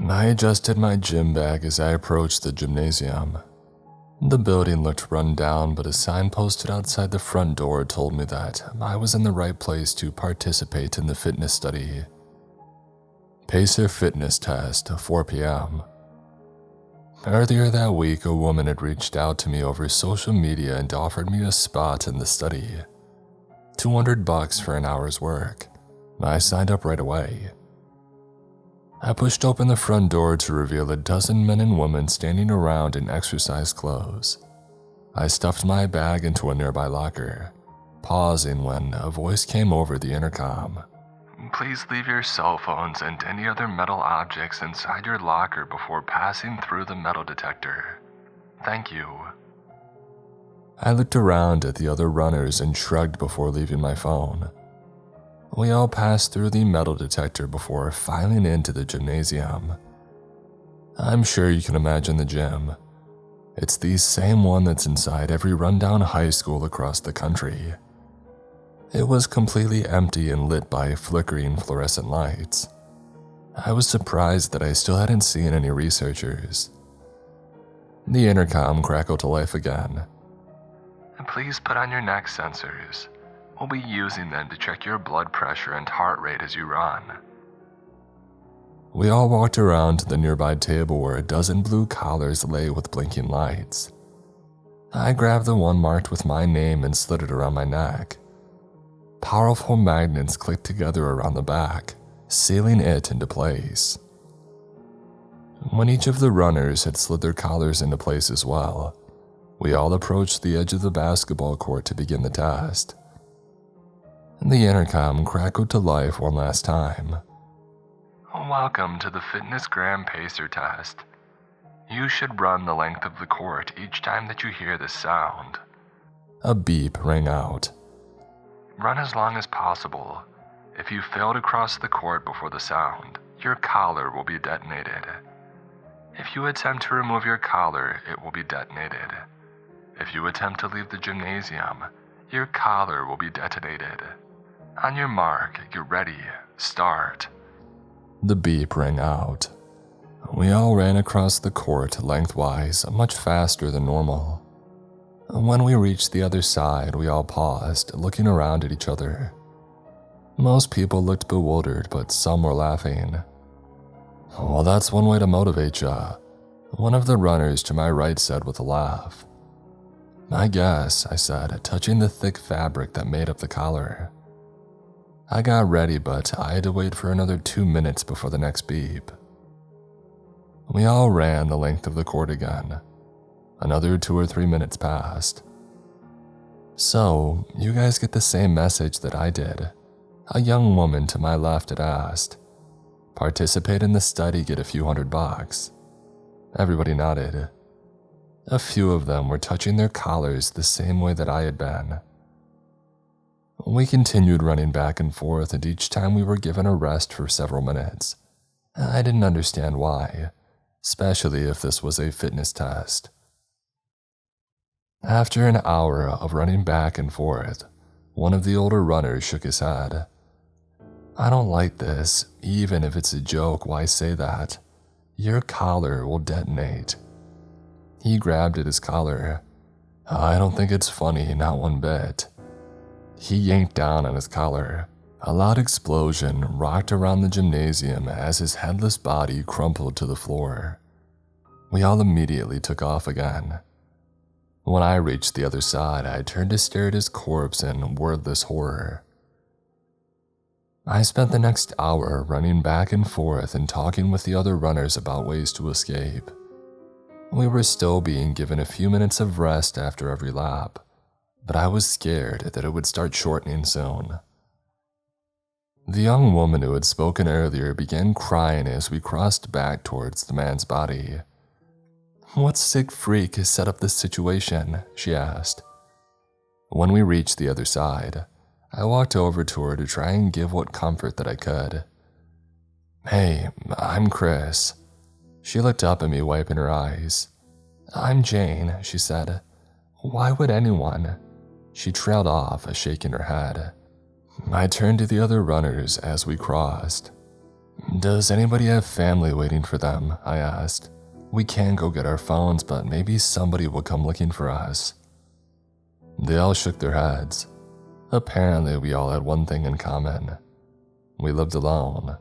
I adjusted my gym bag as I approached the gymnasium. The building looked run down, but a sign posted outside the front door told me that I was in the right place to participate in the fitness study. Pacer fitness test, 4 p.m. Earlier that week, a woman had reached out to me over social media and offered me a spot in the study. $200 for an hour's work. I signed up right away. I pushed open the front door to reveal a dozen men and women standing around in exercise clothes. I stuffed my bag into a nearby locker, pausing when a voice came over the intercom. Please leave your cell phones and any other metal objects inside your locker before passing through the metal detector. Thank you. I looked around at the other runners and shrugged before leaving my phone. We all passed through the metal detector before filing into the gymnasium. I'm sure you can imagine the gym. It's the same one that's inside every rundown high school across the country. It was completely empty and lit by flickering fluorescent lights. I was surprised that I still hadn't seen any researchers. The intercom crackled to life again. Please put on your neck sensors. We'll be using them to check your blood pressure and heart rate as you run. We all walked around to the nearby table where a dozen blue collars lay with blinking lights. I grabbed the one marked with my name and slid it around my neck. Powerful magnets clicked together around the back, sealing it into place. When each of the runners had slid their collars into place as well, we all approached the edge of the basketball court to begin the test. The intercom crackled to life one last time. Welcome to the FitnessGram Pacer test. You should run the length of the court each time that you hear this sound. A beep rang out. Run as long as possible. If you fail to cross the court before the sound, your collar will be detonated. If you attempt to remove your collar, it will be detonated. If you attempt to leave the gymnasium, your collar will be detonated. On your mark, get ready, start. The beep rang out. We all ran across the court lengthwise, much faster than normal. When we reached the other side, we all paused, looking around at each other. Most people looked bewildered, but some were laughing. Well, that's one way to motivate ya, one of the runners to my right said with a laugh. I guess, I said, touching the thick fabric that made up the collar. I got ready, but I had to wait for another 2 minutes before the next beep. We all ran the length of the court again. Another 2 or 3 minutes passed. So, you guys get the same message that I did. A young woman to my left had asked. Participate in the study, get a few $100. Everybody nodded. A few of them were touching their collars the same way that I had been. We continued running back and forth, and each time we were given a rest for several minutes. I didn't understand why, especially if this was a fitness test. After an hour of running back and forth, one of the older runners shook his head. I don't like this. Even if it's a joke, why say that? Your collar will detonate. He grabbed at his collar. I don't think it's funny, not one bit. He yanked down on his collar. A loud explosion rocked around the gymnasium as his headless body crumpled to the floor. We all immediately took off again. When I reached the other side, I turned to stare at his corpse in wordless horror. I spent the next hour running back and forth and talking with the other runners about ways to escape. We were still being given a few minutes of rest after every lap, but I was scared that it would start shortening soon. The young woman who had spoken earlier began crying as we crossed back towards the man's body. What sick freak has set up this situation? She asked. When we reached the other side, I walked over to her to try and give what comfort that I could. Hey, I'm Chris. She looked up at me, wiping her eyes. I'm Jane, she said. Why would anyone? She trailed off, shaking her head. I turned to the other runners as we crossed. "Does anybody have family waiting for them?" I asked. "We can go get our phones, but maybe somebody will come looking for us." They all shook their heads. Apparently, we all had one thing in common. We lived alone.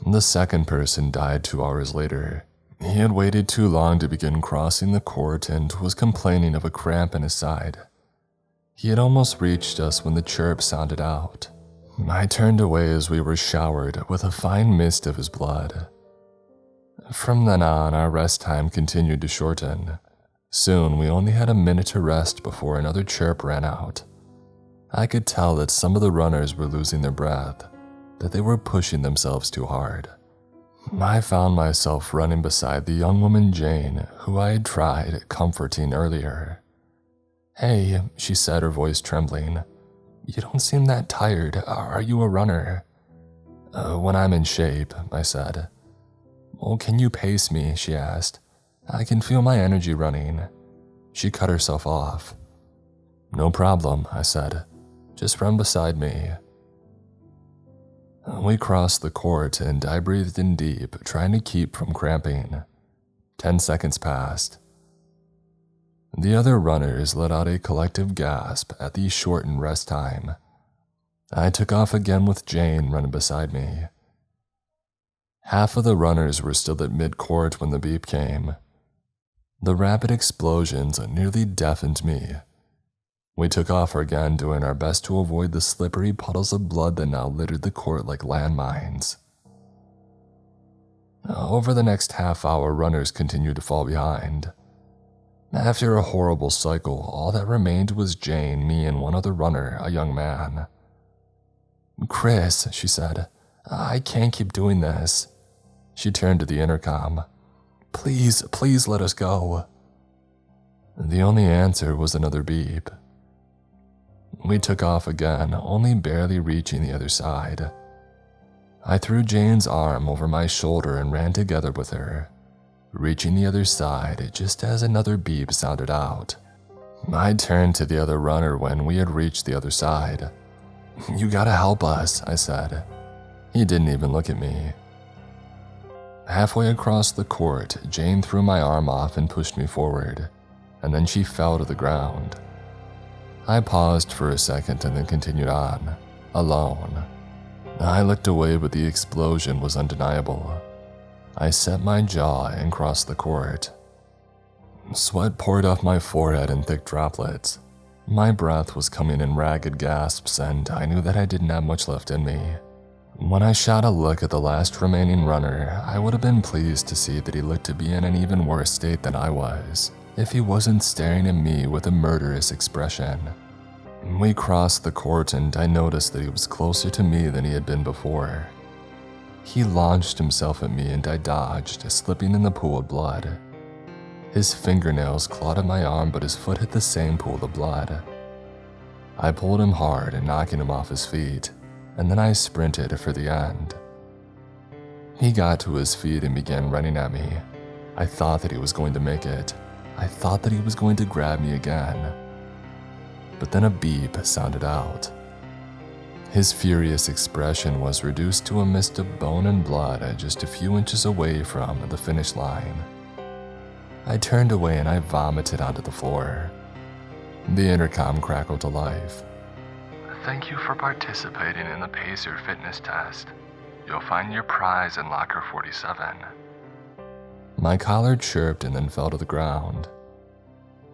The second person died 2 hours later. He had waited too long to begin crossing the court and was complaining of a cramp in his side. He had almost reached us when the chirp sounded out. I turned away as we were showered with a fine mist of his blood. From then on, our rest time continued to shorten. Soon, we only had a minute to rest before another chirp ran out. I could tell that some of the runners were losing their breath, that they were pushing themselves too hard. I found myself running beside the young woman Jane, who I had tried comforting earlier. "Hey," she said, her voice trembling. "You don't seem that tired. Are you a runner?" When I'm in shape," I said. "Well, can you pace me?" she asked. "I can feel my energy running." She cut herself off. "No problem," I said. "Just run beside me." We crossed the court and I breathed in deep, trying to keep from cramping. 10 seconds passed. The other runners let out a collective gasp at the shortened rest time. I took off again with Jane running beside me. Half of the runners were still at mid-court when the beep came. The rapid explosions nearly deafened me. We took off again, doing our best to avoid the slippery puddles of blood that now littered the court like landmines. Over the next half hour, runners continued to fall behind. After a horrible cycle, all that remained was Jane, me, and one other runner, a young man. "Chris," she said, "I can't keep doing this." She turned to the intercom. "Please, please let us go." The only answer was another beep. We took off again, only barely reaching the other side. I threw Jane's arm over my shoulder and ran together with her, reaching the other side just as another beep sounded out. I turned to the other runner when we had reached the other side. "You gotta help us," I said. He didn't even look at me. Halfway across the court, Jane threw my arm off and pushed me forward, and then she fell to the ground. I paused for a second and then continued on, alone. I looked away, but the explosion was undeniable. I set my jaw and crossed the court. Sweat poured off my forehead in thick droplets. My breath was coming in ragged gasps, and I knew that I didn't have much left in me. When I shot a look at the last remaining runner, I would have been pleased to see that he looked to be in an even worse state than I was, if he wasn't staring at me with a murderous expression. We crossed the court and I noticed that he was closer to me than he had been before. He launched himself at me and I dodged, slipping in the pool of blood. His fingernails clawed at my arm, but his foot hit the same pool of blood. I pulled him hard, knocking him off his feet, and then I sprinted for the end. He got to his feet and began running at me. I thought that he was going to make it. I thought that he was going to grab me again. But then a beep sounded out. His furious expression was reduced to a mist of bone and blood just a few inches away from the finish line. I turned away and I vomited onto the floor. The intercom crackled to life. "Thank you for participating in the Pacer fitness test. You'll find your prize in locker 47. My collar chirped and then fell to the ground.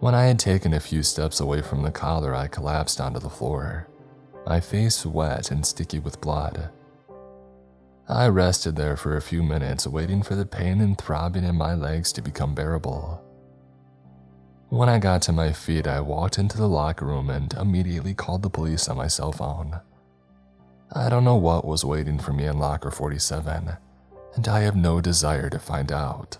When I had taken a few steps away from the collar, I collapsed onto the floor, my face wet and sticky with blood. I rested there for a few minutes, waiting for the pain and throbbing in my legs to become bearable. When I got to my feet, I walked into the locker room and immediately called the police on my cell phone. I don't know what was waiting for me in locker 47, and I have no desire to find out.